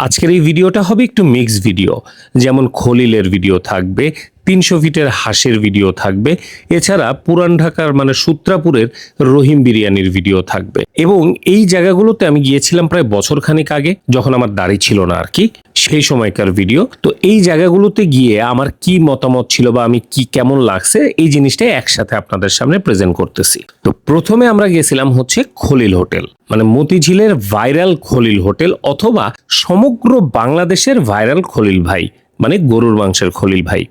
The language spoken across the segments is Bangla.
আজকের এই ভিডিওটা হবে একটু মিক্স ভিডিও, যেমন খলিলের ভিডিও থাকবে, 300 ফিটের হাঁসের ভিডিও থাকবে, এছাড়া পুরান ঢাকার মানে সূত্রাপুরের রহিম বিরিয়ানির ভিডিও থাকবে। এবং এই জায়গাগুলোতে আমি গিয়েছিলাম প্রায় বছরখানেক আগে, যখন আমার দাড়ি ছিল না আর কি, সেই সময়কার ভিডিও। তো এই জায়গাগুলোতে গিয়ে আমার কি মতামত ছিল বা আমি কি কেমন লাগছে এই জিনিসটাই একসাথে আপনাদের সামনে প্রেজেন্ট করতেছি। তো প্রথমে আমরা গেছিলাম হচ্ছে খলিল হোটেল, মানে মতিঝিলের ভাইরাল খলিল হোটেল, অথবা সমগ্র বাংলাদেশের ভাইরাল খলিল ভাই, মানে গরুর মাংসের খলিল ভাই।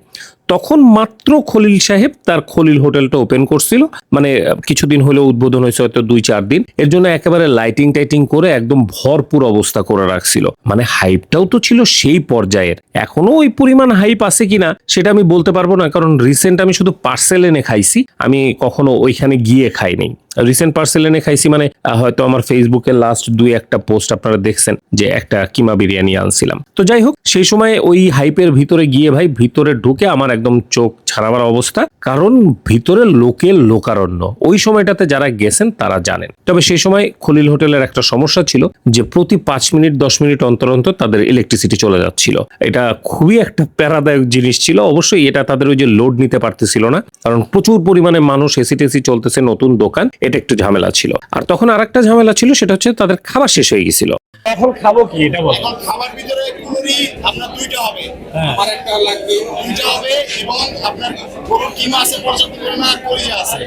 তখন মাত্র খলিল সাহেব তার খলিল হোটেলটা ওপেন করছিল, মানে কিছুদিন হলো উদ্বোধন হয়েছে, হয়তো 2-4 দিন। এর জন্য একেবারে লাইটিং টাইটিং করে একদম ভরপুর অবস্থা করে রাখছিল, মানে হাইপটাও তো ছিল সেই পর্যায়ের। এখনো ওই পরিমাণ হাইপ আছে কিনা সেটা আমি বলতে পারবো না, কারণ রিসেন্ট আমি শুধু পার্সেল এনে খাইছি, আমি কখনো ওইখানে গিয়ে খাই নাই। রিসেন্ট পার্সেল এনে খাইছি, মানে হয়তো আমার ফেসবুকে লাস্ট 2-1টা পোস্ট আপনারা দেখছেন যে একটা কিমা বিরিয়ানি আনছিলাম। তো যাই হোক, সেই সময় ওই হাইপের ভিতরে গিয়ে ভাই ভিতরে ঢুকে আমার একদম চোখ ছাড়াবার অবস্থা, কারণ ভিতরে লোকের লোকারণ্য। ওই সময়টাতে যারা গেছেন তারা জানেন। তবে সেই সময় খলিল হোটেলের একটা সমস্যা ছিল যে প্রতি 5 মিনিট 10 মিনিট অন্তর অন্তর তাদের ইলেকট্রিসিটি চলে যাচ্ছিল। এটা খুবই একটা প্যারাদায়ক জিনিস ছিল। অবশ্যই এটা তাদের ওই যে লোড নিতে পারতেছিল না, কারণ প্রচুর পরিমাণে মানুষ, এসি টেসি চলতেছে, নতুন দোকান, এটা একটু ঝামেলা ছিল। আর তখন আরেকটা ঝামেলা ছিল, সেটা হচ্ছে তাদের খাবার শেষ হয়ে গেছিল। এখন খাবো কি এটা বল। এখন খাবার ভিতরে কুড়ি আপনার 2টা হবে, আমার একটা লাগবে 2টা হবে, এবং আপনার গরুর কিমা আছে, পর্যাপ্ত পরিমাণ কলিজা আছে,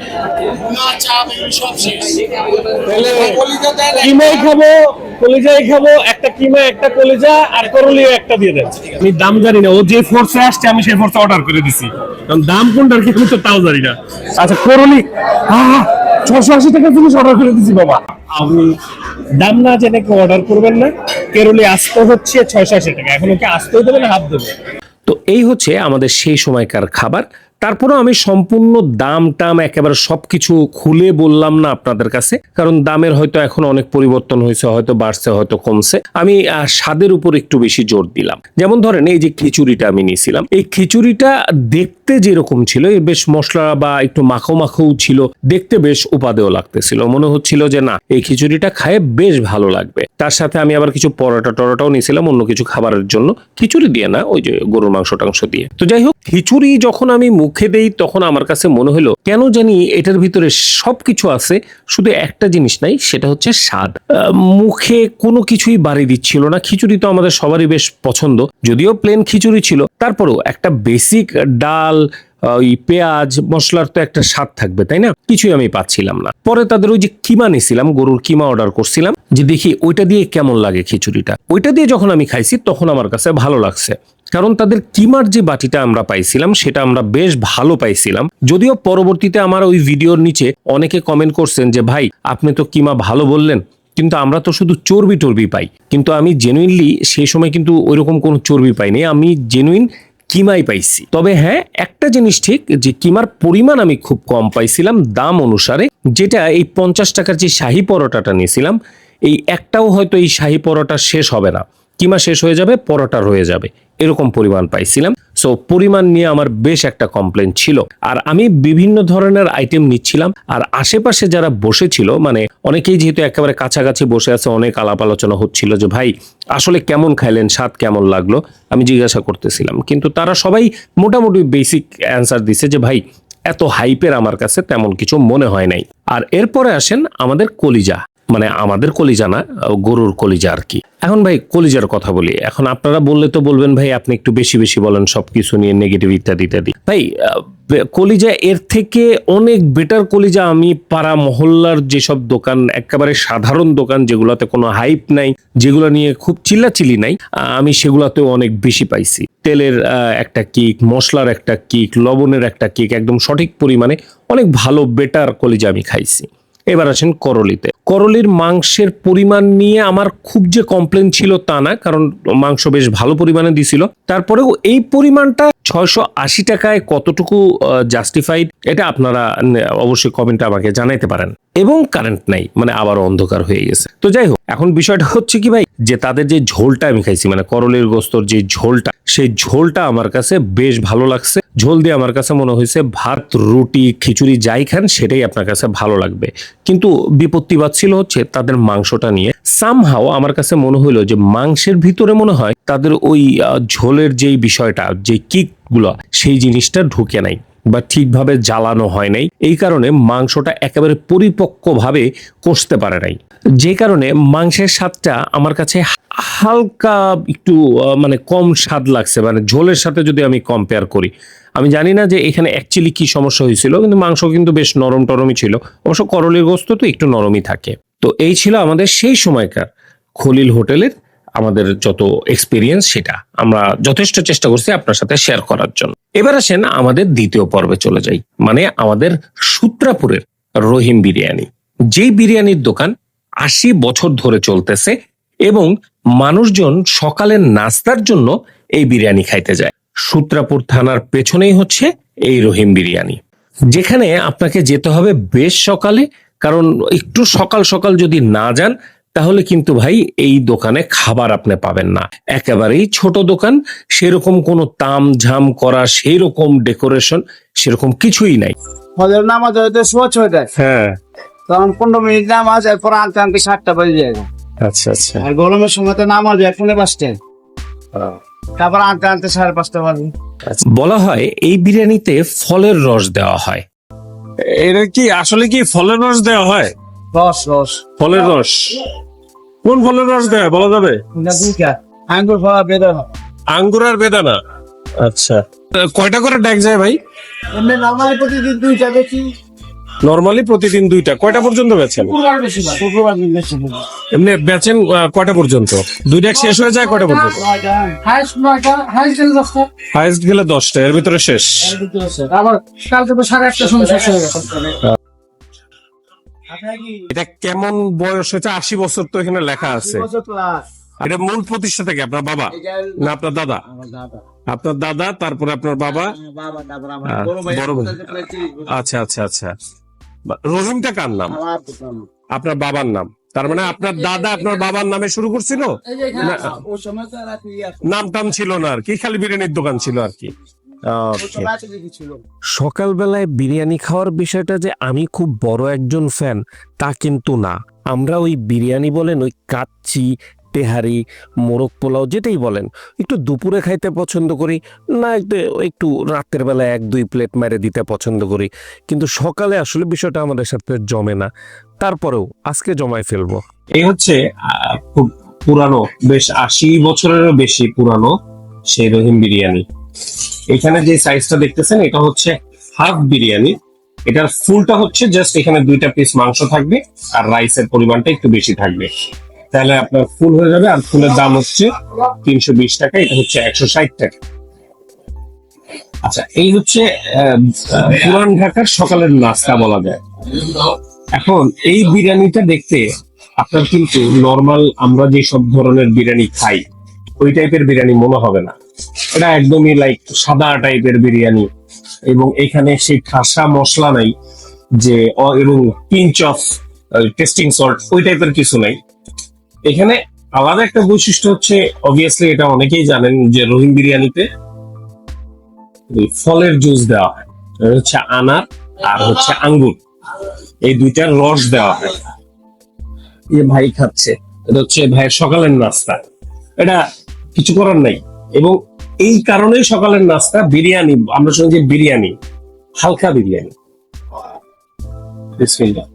ভুনা চাপ এগুলো সব শেষ। তাহলে কলিজা দেন, কিমাই খাবো, কলিজাই খাবো, একটা কিমা একটা কলিজা আর করলিও একটা দিয়ে দেন। আমি দাম জানি না, ও যে ফোর্সে আসছে আমি সেই ফোর্সে অর্ডার করে দিছি, কারণ দাম কোনটার কি আমি তো তাও জানি না। আচ্ছা করলি 680 টাকা জিনিস অর্ডার করে দিছি বাবা। আপনি দাম না জেনে কেউ অর্ডার করবেন না। কেরলি আসতে হচ্ছে 680 টাকা, এখন ওকে আসতেই দেবে না হাত দেবে। তো এই হচ্ছে আমাদের সেই সময়কার খাবার। তারপরেও আমি সম্পূর্ণ দাম টাম একেবারে সবকিছু খুলে বললাম না আপনাদের কাছে, কারণ দামের হয়তো এখন অনেক পরিবর্তন হয়েছে, হয়তো বাড়ছে হয়তো কমছে। আমি স্বাদের উপর একটু বেশি জোর দিলাম। যেমন ধরেন এই যে খিচুড়িটা আমি নিয়েছিলাম, এই খিচুড়িটা দেখতে যেরকম ছিল, এর বেশ মশলা বা একটু মাখো মাখো ছিল, দেখতে বেশ উপাদেয় লাগতেছিল। মনে হচ্ছিল যে না, এই খিচুড়িটা খায় বেশ ভালো লাগবে। তার সাথে আমি আবার কিছু পরোটা টরোটাও নিয়েছিলাম অন্য কিছু খাবারের জন্য, খিচুড়ি দিয়ে না, ওই যে গরুর মাংস টাংস দিয়ে। তো যাই হোক, খিচুড়ি যখন আমি মুখে দেই তখন আমার কাছে মনে হলো কেন জানি এটার ভিতরে সবকিছু আছে, শুধু একটা জিনিস নাই, সেটা হচ্ছে স্বাদ। মুখে কোনো কিছুই বাড়ি দিচ্ছিল না। খিচুড়ি তো আমাদের সবারই বেশ পছন্দ, যদিও প্লেন খিচুড়ি ছিল, তারপরেও একটা বেসিক ডাল, ওই পেঁয়াজ মশলার তো একটা স্বাদ থাকবে, তাই না? কিছুই আমি পাচ্ছিলাম না। পরে তাদের ওই যে কিমা নিছিলাম, গরুর কিমা অর্ডার করছিলাম, যে দেখি ওইটা দিয়ে কেমন লাগে খিচুড়িটা। ওইটা দিয়ে যখন আমি খাইছি তখন আমার কাছে ভালো লাগছে, কারণ তাদের কিমার যে বাটিটা আমরা পাইছিলাম সেটা আমরা বেশ ভালো পাইছিলাম। যদিও পরবর্তীতে আমার ওই ভিডিওর নিচে অনেকে কমেন্ট করছেন যে ভাই আপনি তো কিমা ভালো বললেন, কিন্তু আমরা তো শুধু চর্বি টর্বি পাই। কিন্তু আমি জেনুইনলি সেই সময় কিন্তু ওইরকম কোনো চর্বি পাইনি, আমি জেনুইন কিমাই পাইছি। তবে হ্যাঁ, একটা জিনিস ঠিক, যে কিমার পরিমাণ আমি খুব কম পাইছিলাম দাম অনুসারে। যেটা এই 50 টাকার যে শাহী পরোটাটা নিয়েছিলাম, এই একটাও হয়তো এই শাহী পরোটা শেষ হবে না, কিমা শেষ হয়ে যাবে, পরোটা রয়ে যাবে, এরকম পরিমাণ পাইছিলাম। সো পরিমাণ নিয়ে আমার বেশ একটা কমপ্লেন ছিল। আর আমি বিভিন্ন ধরনের আইটেম নিচ্ছিলাম, আর আশেপাশে যারা বসেছিল, মানে অনেকেই যেহেতু একেবারে কাছাকাছি বসে আছে, অনেক আলাপ আলোচনা হচ্ছিল যে ভাই আসলে কেমন খাইলেন, স্বাদ কেমন লাগলো, আমি জিজ্ঞাসা করতেছিলাম। কিন্তু তারা সবাই মোটামুটি বেসিক অ্যান্সার দিছে যে ভাই এত হাইপের আমার কাছে তেমন কিছু মনে হয় নাই। আর এরপরে আসেন আমাদের কলিজা, মানে আমাদের কলিজা না, গরুর কলিজা আর কি। এখন ভাই কলিজার কথা বলি। এখন আপনারা বললে তো বলবেন ভাই আপনি একটু বেশি বেশি বলেন, সবকিছু নিয়ে নেগেটিভ ইত্যাদি ইত্যাদি। ভাই কলিজা এর থেকে অনেক বেটার কলিজা আমি পাড়া মহল্লার যেসব দোকান, একেবারে সাধারণ দোকান যেগুলোতে কোনো হাইপ নাই, যেগুলো নিয়ে খুব চিল্লাচিল্লি নাই, আমি সেগুলোতেও অনেক বেশি পাইছি। তেলের একটা কিক, মশলার একটা কিক, লবণের একটা কিক, একদম সঠিক পরিমাণে অনেক ভালো বেটার কলিজা আমি খাইছি। এবার আসেন করলিতে। করলির মাংসের পরিমাণ নিয়ে আমার খুব যে কমপ্লেন ছিল তা না, কারণ মাংস বেশ ভালো পরিমাণে দিছিল। তারপরেও এই পরিমাণটা 680 টাকায় কতটুকু জাস্টিফাইড, এটা আপনারা অবশ্যই কমেন্টে আমাকে জানাইতে পারেন। এবং কারেন্ট নাই, মানে আবার অন্ধকার হয়ে গেছে। তো যাই হোক, এখন বিষয়টা হচ্ছে কি ভাই, যে তাদের যে ঝোলটা আমি খাইছি, মানে করলের গোস্তর যে ঝোলটা, সেই ঝোলটা আমার কাছে বেশ ভালো লাগছে। ঝোল দিয়ে আমার কাছে মনে হয়েছে ভাত, রুটি, খিচুড়ি যাই খান সেটাই আপনার কাছে ভালো লাগবে। কিন্তু বিপত্তিবাদ ছিল হচ্ছে তাদের মাংসটা নিয়ে। সামহাও আমার কাছে মনে হইলো যে মাংসের ভিতরে মনে হয় তাদের ওই ঝোলের যেই বিষয়টা, যে কিকগুলো, সেই জিনিসটা ঢুকে নাই বা ঠিকভাবে জ্বালানো হয় নাই। এই কারণে মাংসটা একেবারে পরিপক্কভাবে কষতে পারে নাই, যে কারণে মাংসের স্বাদটা আমার কাছে হালকা একটু মানে কম স্বাদ লাগছে, মানে ঝোলের সাথে যদি আমি কম্পেয়ার করি। আমি জানি না যে এখানে অ্যাকচুয়ালি কি সমস্যা হয়েছিল, কিন্তু মাংস কিন্তু বেশ নরম টরমই ছিল। অবশ্য করলের গোস্ত তো একটু নরমই থাকে। তো এই ছিল আমাদের সেই সময়কার খলিল হোটেলের আমাদের যত এক্সপিরিয়েন্স, সেটা আমরা যথেষ্ট চেষ্টা করছি আপনার সাথে শেয়ার করার জন্য। এবার আসেন আমাদের দ্বিতীয় পর্বে চলে যাই, মানে আমাদের সূত্রাপুরের রহিম বিরিয়ানি। যেই বিরিয়ানির দোকান 80 বছর ধরে চলতেছে এবং মানুষজন সকালের নাস্তার জন্য এই বিরিয়ানি খাইতে যায়। সূত্রাপুর থানার পেছনেই হচ্ছে এই রহিম বিরিয়ানি, যেখানে আপনাকে যেতে হবে বেশ সকালে, কারণ একটু সকাল সকাল যদি না যান তাহলে কিন্তু ভাই এই দোকানে খাবার আপনি পাবেন না। একেবারেই ছোট দোকান, সেরকম কোনো তাম ঝাম করা, সেই রকম ডেকোরেশন, সেরকম কিছুই নাই। ফজর নামাজ হয়তো সোয়া 6টায়, হ্যাঁ, তখন 15 মিনিট নামাজ, এরপর আনতে আনতে 7টা বেজে যায়। আচ্ছা আচ্ছা। আর গরমের সময় তো নামাজ হয় 5:30টায়, তারপর আনতে আনতে 5:30 বাজে। বলা হয় এই বিরিয়ানিতে ফলের রস দেওয়া হয়। এটা কি আসলে কি ফলের রস দেওয়া হয়? রস রস ফলের রস, কোন ফলের রস দেওয়া হয় বলা যাবে? এটা দুইটা, আঙ্গুর ফল বেদানা। আঙ্গুর আর বেদানা। আচ্ছা, কয়টা করে ডেক যায় ভাই? এমনি নরমালি প্রতিদিন 2টা বেশি, নরমালি প্রতিদিন 2টা। কয়টা পর্যন্ত বেচেন? শুক্রবার বেশি না, শুক্রবার দিন বেশি না। এমনি বেচেন কয়টা পর্যন্ত? 2 ডেক শেষ হয়ে যায় কয়টা পর্যন্ত? 9টা, হাইস্ট 9টা, হাইস্ট 10টা, হাইস্ট গেলে 10টা, এর ভিতরে শেষ। এর ভিতরে আছে। আবার কালকে তো 8:30টার সময় শেষ হয়ে গেছে। আপনার কি এটা কেমন বয়স হয়েছে? 80 বছর তো এখানে লেখা আছে। 2 বছর প্লাস? এটা মূল প্রতিষ্ঠাতা কি আপনার বাবা না আপনার দাদা? আমার দাদা, আপনার দাদা, তারপরে আপনার বাবা। আমার বাবা, তারপর আমার হ্যাঁ, বড় ভাই। বড় ভাই। আচ্ছা আচ্ছা আচ্ছা। রহিমটা কার নাম? আমার দোকান। আপনার বাবার নাম। তার মানে আপনার দাদা আপনার বাবার নামে শুরু করছিল, এই যে এখানে না, ওই সময় তো রাতে নাম টাম ছিল না আর কি, খালি বিরিয়ানির দোকান ছিল আর কি। ওই সময় রাতে দেখি ছিল। সকালবেলায় বিরিয়ানি খাওয়ার বিষয়টা যে আমি খুব বড় একজন ফ্যান তা কিন্তু না। আমরা ওই বিরিয়ানি বলেন, ওই কাচ্চি, তেহারি, মোরগ পোলাও যেটাই বলেন, একটু দুপুরে খাইতে পছন্দ করি, না একটু রাতের বেলা 1-2 প্লেট মেরে দিতে পছন্দ করি। কিন্তু সকালে আসলে বিষয়টা আমাদের সাথে জমে না। তারপরেও আজকে জমায় ফেলবো। এই হচ্ছে খুব পুরানো, বেশ 80 বছরেরও বেশি পুরানো সেই রহিম বিরিয়ানি। এখানে যে সাইজটা দেখতেছেন এটা হচ্ছে হাফ বিরিয়ানি। এটার ফুলটা হচ্ছে জাস্ট এখানে 2টা পিস মাংস থাকবে আর রাইসের পরিমাণটা একটু বেশি থাকবে, তাহলে আপনার ফুল হয়ে যাবে। আর ফুলের দাম হচ্ছে 320 টাকা, এটা হচ্ছে 160 টাকা। আচ্ছা, এই হচ্ছে পুরান ঢাকার সকালের নাস্তা বলা যায়। এখন এই বিরিয়ানিটা দেখতে আপনার কিন্তু নর্মাল আমরা যে সব ধরনের বিরিয়ানি খাই ওই টাইপের বিরিয়ানি মনে হবে না। এটা একদমই লাইক সাদা টাইপের বিরিয়ানি, এবং এখানে সেই ঠাসা মশলা নাই যে এবং পিঞ্চ অফ টেস্টিং সল্ট, ওই টাইপের কিছু নাই এখানে। আলাদা একটা বৈশিষ্ট্য হচ্ছে, অবভিয়াসলি এটা অনেকেই জানেন যে রহিম বিরিয়ানিতে ফলের জুস দেওয়া হয়। এটা হচ্ছে আনার আর হচ্ছে আঙ্গুর, এই 2টার রস দেওয়া হয়। এই ভাই খাচ্ছে, এটা হচ্ছে ভাইয়ের সকালের নাস্তা। এটা কিছু করার নাই, এবং এই কারণেই সকালের নাস্তা বিরিয়ানি। আমরা শুনি যে বিরিয়ানি, হালকা বিরিয়ানি। বিসমিল্লাহ।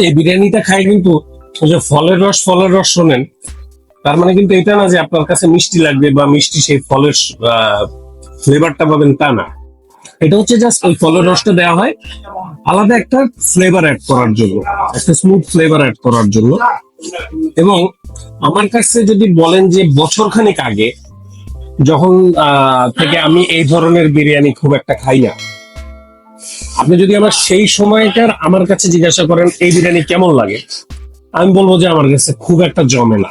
এই বিরিয়ানিটা খাই কিন্তু যে ফলের রস শোনেন, তার মানে কিন্তু এটা না যে আপনার কাছে মিষ্টি লাগবে বা মিষ্টি সেই ফলের ফ্লেভারটা পাবেন, তা না। এটা হচ্ছে জাস্ট ওই ফলের রসটা দেওয়া হয় আলাদা একটা ফ্লেভার অ্যাড করার জন্য, একটা স্মুথ ফ্লেভার অ্যাড করার জন্য। এবং আমার কাছে যদি বলেন যে বছরখানেক আগে যখন থেকে আমি এই ধরনের বিরিয়ানি খুব একটা খাই না, আপনি যদি আমার সেই সময়কার আমার কাছে জিজ্ঞাসা করেন এই বিরিয়ানি কেমন লাগে, আমি বলবো যে আমার কাছে খুব একটা জমে না,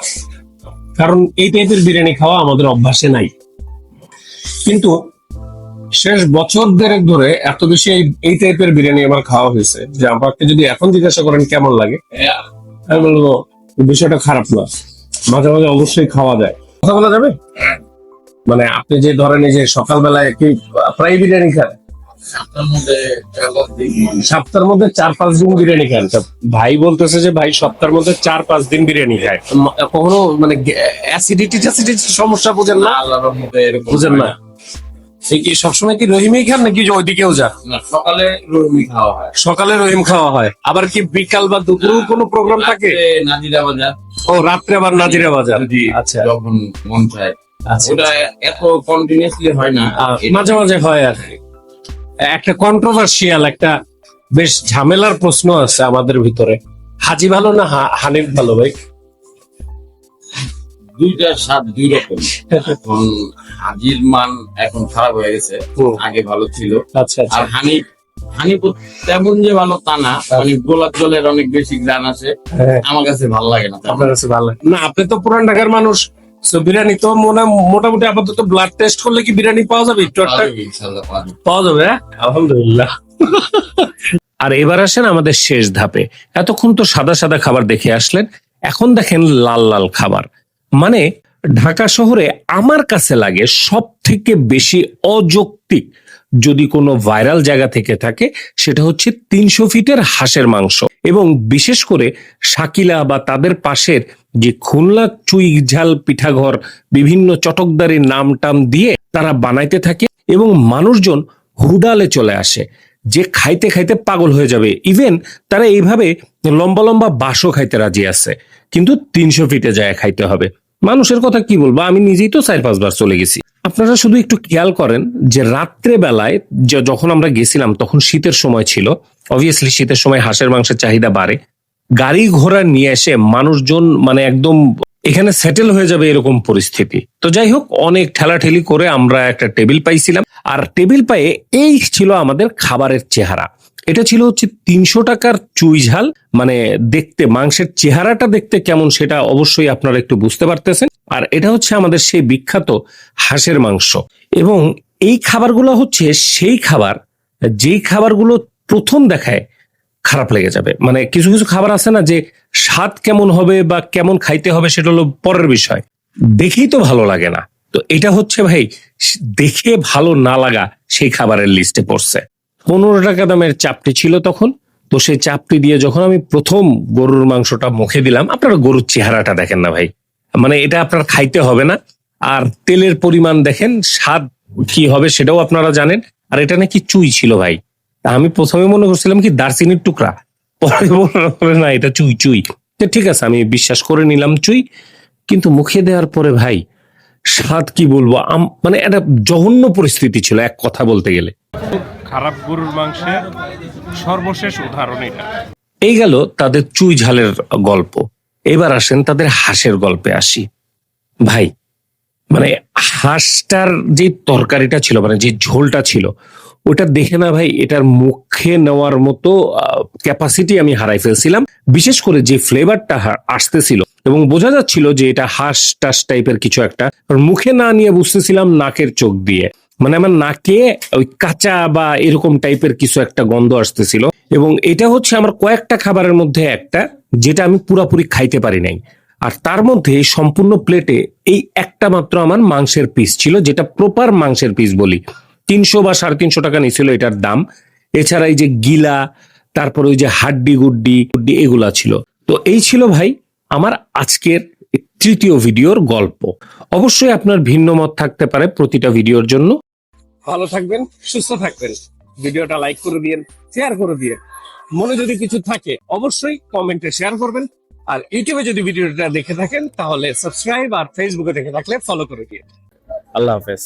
কারণ এই টাইপের বিরিয়ানি খাওয়া আমাদের অভ্যাসে নাই। কিন্তু শেষ বছর দেড়েক ধরে এত বেশি এই টাইপের বিরিয়ানি আমার খাওয়া হয়েছে যে আমাকে যদি এখন জিজ্ঞাসা করেন কেমন লাগে, আমি বলবো বিষয়টা খারাপ না, মাঝে মাঝে অবশ্যই খাওয়া যায়। কথা বলা যাবে? মানে আপনি যে ধরেন এই যে সকালবেলায় কি প্রায় বিরিয়ানি খান? সপ্তাহের মধ্যে 4-5 দিন বিরিয়ানি খান? ভাই বলতেছে যে ভাই সপ্তাহের মধ্যে 4-5 দিন বিরিয়ানি খায়। কখনো মানে অ্যাসিডিটি সমস্যা বুঝেন না? বুঝেন না? এই কি সবসময় কি রহিমই খান নাকি ওইদিকেও যান? সকালে রুমি খাওয়া হয়, সকালে রহিম খাওয়া হয়, আবার কি বিকাল বা দুপুরেও কোনো প্রোগ্রাম থাকে? নাজিরা বাজার। ও রাত্রে আবার নাজিরা বাজার। জি, আচ্ছা, যখন মন চায়। আচ্ছা, ওটা এত কন্টিনিউসলি হয় না, মাঝে মাঝে হয়। আর একটা কন্ট্রোভার্সিয়াল একটা বেশ ঝামেলার প্রশ্ন আছে আমাদের ভিতরে, হাজি ভালো না হানিফ ভালো ভাই? দুইটার স্বাদ দুই রকম। এখন হাজির মান এখন খারাপ হয়ে গেছে, আগে ভালো ছিল। আচ্ছা আচ্ছা, আর হানিফ হানিফ তেমন যে ভালো তা না, মানে গোলাপ জলের অনেক বেশি গ্রান আছে, হ্যাঁ, আমার কাছে ভালো লাগে না। আপনার কাছে ভালো লাগে না? আপনি তো পুরান ঢাকার মানুষ, তো বিরিয়ানি তো মোটামুটি আপাতত ব্লাড টেস্ট করলে কি বিরিয়ানি পাওয়া যাবে? একটু একটা ইনশাআল্লাহ পারবো। পাওয়া যাবে, হ্যাঁ? আলহামদুলিল্লাহ। আর এবার আসেন আমাদের শেষ ধাপে। এতক্ষণ তো সাদা সাদা খাবার দেখে আসলেন, এখন দেখেন লাল লাল খাবার। মানে ঢাকা শহরে আমার কাছে লাগে সব থেকে বেশি অযৌক্তিক যদি কোনো ভাইরাল জায়গা থেকে থাকে, সেটা হচ্ছে 300 ফিটের হাঁসের মাংস। এবং বিশেষ করে শাকিলা বা তাদের পাশের যে খুলনা চুই ঝাল পিঠাঘর, বিভিন্ন চটকদারির নাম টাম দিয়ে তারা বানাইতে থাকে এবং মানুষজন হুডালে চলে আসে যে খাইতে খাইতে পাগল হয়ে যাবে। ইভেন তারা এইভাবে লম্বা লম্বা বাসও খাইতে রাজি আছে, কিন্তু 300 ফিটে যায় খাইতে হবে। মানুষের কথা কি বলবো, আমি নিজেই তো 4-5 বার চলে গেছি। আপনারা শুধু একটু খেয়াল করেন যে রাত্রে বেলায় যখন আমরা গেছিলাম তখন শীতের সময় ছিল, অবভিয়াসলি শীতের সময় হাঁসের মাংসের চাহিদা বাড়ে। গাড়ি ঘোড়া নিয়ে এসে মানুষজন মানে একদম এখানে সেটেল হয়ে যাবে এরকম পরিস্থিতি। তো যাই হোক, অনেক ঠেলাঠেলি করে আমরা একটা টেবিল পাইছিলাম, আর টেবিল পায়ে এই ছিল আমাদের খাবারের চেহারা। এটা ছিল হচ্ছে 300 টাকার চুই ঝাল। মানে দেখতে মাংসের চেহারাটা দেখতে কেমন সেটা অবশ্যই আপনারা একটু বুঝতে পারতেছেন। আর এটা হচ্ছে আমাদের সেই বিখ্যাত হাঁসের মাংস। এবং এই খাবারগুলো হচ্ছে সেই খাবার যেই খাবারগুলো প্রথম দেখায় খারাপ লেগে যাবে। মানে কিছু কিছু খাবার আছে না যে স্বাদ কেমন হবে বা কেমন খাইতে হবে সেটা হলো পরের বিষয়, দেখেই তো ভালো লাগে না। তো এটা হচ্ছে ভাই দেখে ভালো না লাগা সেই খাবারের লিস্টে পড়ছে। 15 টাকা দামের চাপটি ছিল তখন। তো সেই চাপটি দিয়ে যখন আমি প্রথম গরুর মাংসটা মুখে দিলাম, আপনারা গরুর চেহারাটা দেখেন না ভাই, মানে এটা আপনার খাইতে হবে না। আর তেলের পরিমাণ দেখেন, স্বাদ কি হবে সেটাও আপনারা জানেন। আর এটা নাকি চুই ছিল ভাই। আমি প্রথমে মনে করছিলাম কি দারচিনির টুকরা, পরে বলে না এটা চুই। চুই তো ঠিক আছে, আমি বিশ্বাস করে নিলাম চুই। কিন্তু মুখে দেওয়ার পরে ভাই স্বাদ কি বলবো, মানে একটা জঘন্য পরিস্থিতি ছিল এক কথা বলতে গেলে। খারাপ গরুর মাংসের সর্বশেষ উদাহরণ এটা। এই গেল তাদের চুই ঝালের গল্প। এবার আসেন তাদের হাঁসের গল্পে আসি। ভাই মানে হাঁসটার যে তরকারিটা ছিল, মানে যে ঝোলটা ছিল, ওটা দেখে না ভাই এটার মুখে নেওয়ার মতো ক্যাপাসিটি আমি হারাই ফেলছিলাম। বিশেষ করে যে ফ্লেভারটা আসতেছিল এবং বোঝা যাচ্ছিল যে এটা হাঁস টাস টাইপের কিছু একটা, মুখে না নিয়ে বুঝতেছিলাম নাকের চোখ দিয়ে। মানে আমার নাকে ওই কাঁচা বা এরকম টাইপের কিছু একটা গন্ধ আসতেছিল। এবং এটা হচ্ছে আমার কয়েকটা খাবারের মধ্যে একটা যেটা আমি পুরাপুরি খাইতে পারি নাই। আর তার মধ্যে সম্পূর্ণ প্লেটে এই একটা মাত্র আমার মাংসের পিস ছিল, যেটা প্রপার মাংসের পিস বলি। 300 বা 350 টাকা নিয়েছিল এটার দাম। এছাড়া এই যে গিলা, তারপরে ওই যে হাড্ডি গুড্ডি এগুলা ছিল। তো এই ছিল ভাই আমার আজকের তৃতীয় ভিডিওর গল্প। অবশ্যই আপনার ভিন্ন মত থাকতে পারে প্রতিটা ভিডিওর জন্য। ভালো থাকবেন, সুস্থ থাকবেন, ভিডিওটা লাইক করে দিয়েন, শেয়ার করে দিয়েন। মনে যদি কিছু থাকে অবশ্যই কমেন্টে শেয়ার করবেন। আর ইউটিউবে যদি ভিডিওটা দেখে থাকেন তাহলে সাবস্ক্রাইব, আর ফেসবুকে দেখে থাকলে ফলো করে দিয়েন। আল্লাহ হাফেজ।